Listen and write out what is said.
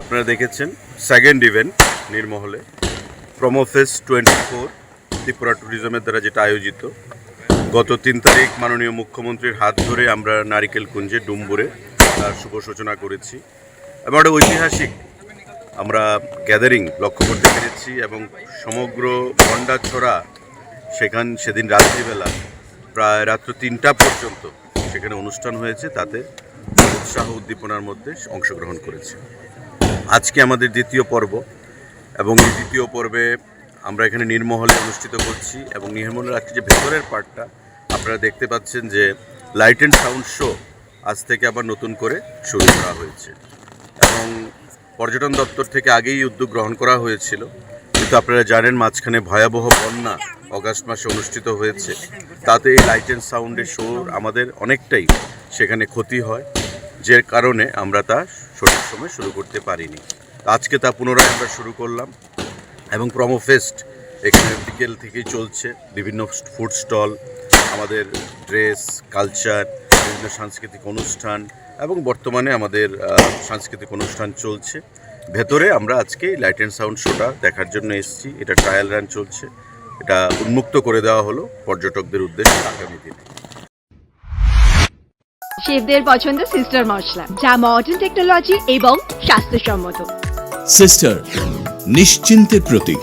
আপনারা দেখেছেন second event নির্মহলে প্রমোফেস্ট 24 Tripura ট্যুরিজমের দ্বারা যেটা আয়োজিত। গত 3 তারিখ মাননীয় মুখ্যমন্ত্রীর হাত ধরে আমরা নারিকেল কুঞ্জে ডুম্বুরে তার শুভ সূচনা করেছি এবং একটা ঐতিহাসিক আমরা গ্যাদারিং লক্ষ্য করতে পেরেছি এবং সমগ্র গন্ডাছড়া সেদিন রাত্রিবেলা প্রায় রাত্র 3টা পর্যন্ত সেখানে অনুষ্ঠান হয়েছে, তাতে উৎসাহ উদ্দীপনার মধ্যে অংশগ্রহণ করেছে। আজকে আমাদের দ্বিতীয় পর্ব এবং এই দ্বিতীয় পর্বে আমরা এখানে নির্মহলে অনুষ্ঠিত করছি এবং নির্মহলের আজকে যে ভেতরের পার্টটা আপনারা দেখতে পাচ্ছেন যে লাইট অ্যান্ড সাউন্ড শো আজ থেকে আবার নতুন করে শুরু করা হয়েছে এবং পর্যটন দপ্তর থেকে আগেই উদ্যোগ গ্রহণ করা হয়েছিল, কিন্তু আপনারা জানেন মাঝখানে ভয়াবহ বন্যা অগাস্ট মাসে অনুষ্ঠিত হয়েছে, তাতে এই লাইট অ্যান্ড সাউন্ডের শোর আমাদের অনেকটাই সেখানে ক্ষতি হয়, যে কারণে আমরা তা সঠিক সময় শুরু করতে পারিনি। আজকে তা পুনরায় আমরা শুরু করলাম এবং প্রমোফেস্ট এখানে বিকেল থেকেই চলছে। বিভিন্ন ফুড স্টল, আমাদের ড্রেস, কালচার, বিভিন্ন সাংস্কৃতিক অনুষ্ঠান এবং বর্তমানে আমাদের সাংস্কৃতিক অনুষ্ঠান চলছে। ভেতরে আমরা আজকে লাইট অ্যান্ড সাউন্ড শোটা দেখার জন্য এসেছি। এটা ট্রায়াল রান চলছে, এটা উন্মুক্ত করে দেওয়া হলো পর্যটকদের উদ্দেশ্যে আগামী দিনে। শেফদের পছন্দ সিস্টার মশলা, যা মডার্ন টেকনোলজি এবং স্বাস্থ্যসম্মত। সিস্টার নিশ্চিন্তের প্রতীক।